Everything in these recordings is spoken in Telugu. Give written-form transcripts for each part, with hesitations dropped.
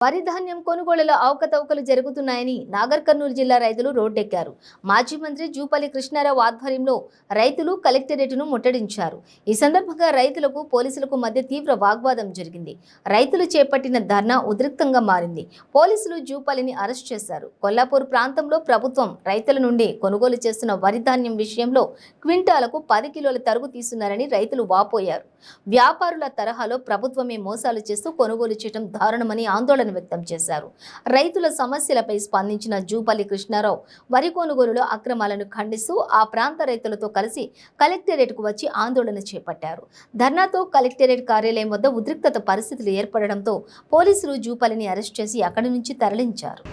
వరి ధాన్యం కొనుగోలులో అవకతవకలు జరుగుతున్నాయని నాగర్ కర్నూలు జిల్లా రైతులు రోడ్డెక్కారు. మాజీ మంత్రి జూపల్లి కృష్ణారావు ఆధ్వర్యంలో రైతులు కలెక్టరేట్ను ముట్టడించారు. ఈ సందర్భంగా రైతులకు పోలీసులకు మధ్య తీవ్ర వాగ్వాదం జరిగింది. రైతులు చేపట్టిన ధర్నా ఉద్రిక్తంగా మారింది. పోలీసులు జూపల్లిని అరెస్ట్ చేశారు. కొల్లాపూర్ ప్రాంతంలో ప్రభుత్వం రైతుల నుండి కొనుగోలు చేస్తున్న వరి ధాన్యం విషయంలో క్వింటాలకు 10 కిలోల తరుగు తీస్తున్నారని రైతులు వాపోయారు. వ్యాపారుల తరహాలో ప్రభుత్వమే మోసాలు చేస్తూ కొనుగోలు చేయడం దారుణమని ఆందోళన వ్యక్తం చేశారు. రైతుల సమస్యలపై స్పందించిన జూపల్లి కృష్ణారావు వరి కొనుగోలులో అక్రమాలను ఖండిస్తూ ఆ ప్రాంత రైతులతో కలిసి కలెక్టరేట్కు వచ్చి ఆందోళన చేపట్టారు. ధర్నాతో కలెక్టరేట్ కార్యాలయం వద్ద ఉద్రిక్తత పరిస్థితులు ఏర్పడడంతో పోలీసులు జూపల్లిని అరెస్ట్ చేసి అక్కడి నుంచి తరలించారు.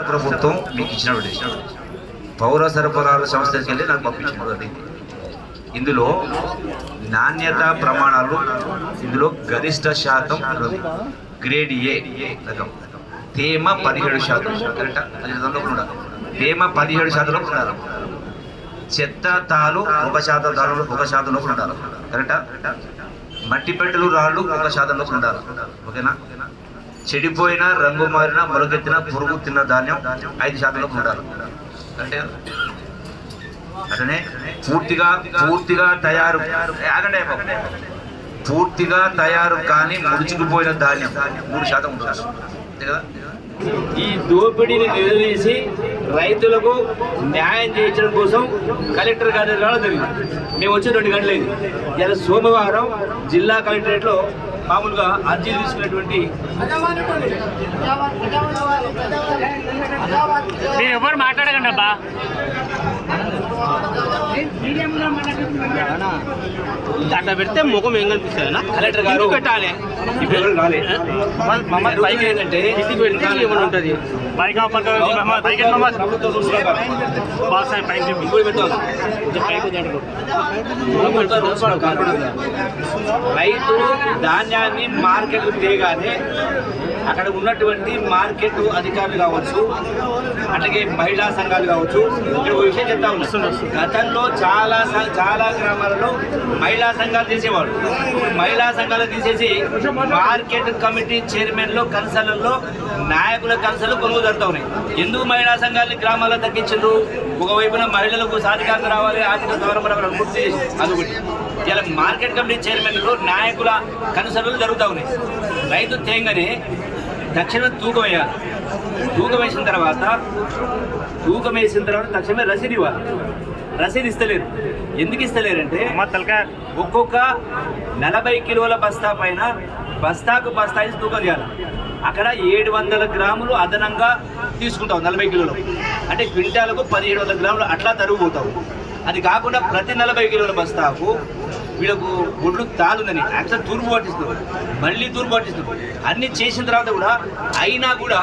ప్రభుత్వం మీకు ఇచ్చినటువంటి పౌర సరఫరాల సంస్థకి వెళ్ళి నాకు పంపించినటువంటి ఇందులో నాణ్యత ప్రమాణాలు, ఇందులో గరిష్ట శాతం గ్రేడ్ ఏ రకం, తేమ 17%, కరెక్టా? తేమ 17% ఉండాలి. చెత్త తాలు 1% తాలు 1% ఉండాలి, కరెక్టా? మట్టి పెట్టెలు రాళ్ళు 1% ఉండాలి, ఓకేనా? చెడిపోయిన, రంగు మారిన, మొలకెత్తిన, పురుగు తిన్న ధాన్యం 5% ఉండాలి, అంటే అట్లనే పూర్తిగా తయారు పూర్తిగా తయారు కానీ ముడుచుకుపోయిన ధాన్యం 3% ఉంటుంది, అంతే కదా? ఈ దోపిడీని నిలదీసి రైతులకు న్యాయం చేయించడం కోసం కలెక్టర్ గారి రావడం జరిగింది. మేము వచ్చి 2 గంటలైంది. ఇలా సోమవారం జిల్లా కలెక్టరేట్లో మామూలుగా అర్జీ తీసుకున్నటువంటి మీరు ఎవరు మాట్లాడకండి అబ్బా. అట్లా పెడితే ముఖం ఏం కనిపిస్తుంది? కలెక్టర్ గారు పెట్టాలి. పైకి ఏంటంటే ఇంటికి పెడితే ఏమైనా ఉంటుంది. రైతు ధాన్యాన్ని మార్కెట్ తేగానే అక్కడ ఉన్నటువంటి మార్కెట్ అధికారులు కావచ్చు, అట్లాగే మహిళా సంఘాలు కావచ్చు. ఇక్కడ ఒక విషయం చెప్తా ఉన్నాం, గతంలో చాలా గ్రామాలలో మహిళా సంఘాలు చేసేవాడు. మహిళా సంఘాలు తీసేసి మార్కెట్ కమిటీ చైర్మన్లో, కన్సల్లో, నాయకుల కన్సలు కొనుగోలు జరుగుతూ ఉన్నాయి. ఎందుకు మహిళా సంఘాలని గ్రామాల్లో తగ్గించారు? ఒకవైపున మహిళలకు సాధికారత రావాలి, ఆర్థిక స్వావలంబన పూర్తి చేసి అదొకటి. ఇలా మార్కెట్ కమిటీ చైర్మన్లు, నాయకుల కన్సలు జరుగుతూ ఉన్నాయి. రైతు తేంగానే తక్షణమే తూకం వేయాలి. తూకం వేసిన తర్వాత తక్షణమే రసీదు ఇవ్వాలి. రసీదు ఇస్తలేరు. ఎందుకు ఇస్తలేరంటే ఒక్కొక్క 40 కిలోల బస్తా పైన బస్తాకు బస్తా వేసి తూకం చేయాలి. అక్కడ 700 గ్రాములు అదనంగా తీసుకుంటాం 40 కిలోలు, అంటే క్వింటాలకు 1700 గ్రాములు అట్లా తరుగు పోతావు. అది కాకుండా ప్రతి 40 కిలోల బస్తాకు వీళ్ళకు ఒడ్లు తాలుందని యాక్చువల్ తూర్పు పట్టిస్తారు, మళ్ళీ తూర్పు పట్టిస్తారు. అన్ని చేసిన తర్వాత కూడా అయినా కూడా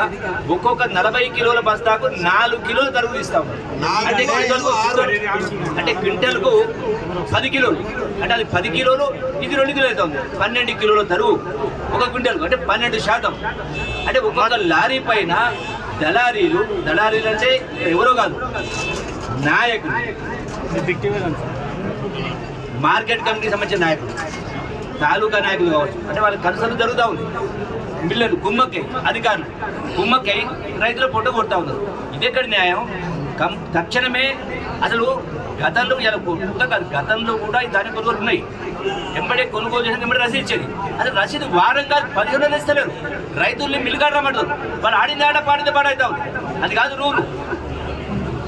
ఒక్కొక్క 40 కిలోల బస్తాకు 4 కిలోలు తరుగు తీస్తాం. అంటే క్వింటల్కు 10 కిలోలు, అంటే అది 10 కిలోలు, ఇది 2 కిలోలు అవుతుంది. 12 కిలోల తరుగు ఒక క్వింటల్కు, అంటే 12%. అంటే ఒక్కొక్క లారీ పైన దళారీలు అంటే ఎవరో కాదు, నాయకులు, మార్కెట్ కమిటీకి సంబంధించిన నాయకులు, తాలూకా నాయకులు కావచ్చు. అంటే వాళ్ళ కన్సలు జరుగుతూ ఉంది. మిల్లర్లు కుమ్మక్కై, అధికారులు కుమ్మక్కై రైతుల పొట్ట కొడతా ఉన్నారు. ఇది ఎక్కడ న్యాయం? తక్షణమే అసలు గతంలో గతంలో కూడా ఈ ధాన్యం కొనుగోలు ఉన్నాయి. ఎంబడే కొనుగోలు చేసిన ఎంబడే రసీదు ఇచ్చేది. అసలు రసీదు వారంగా 15 రోజులు ఇస్తలేరు. రైతుల్ని మిల్లుగాడు రమ్మంటారు. వాళ్ళు ఆడింది ఆడ పాడింది పాడైతా ఉంది. అది కాదు రూలు.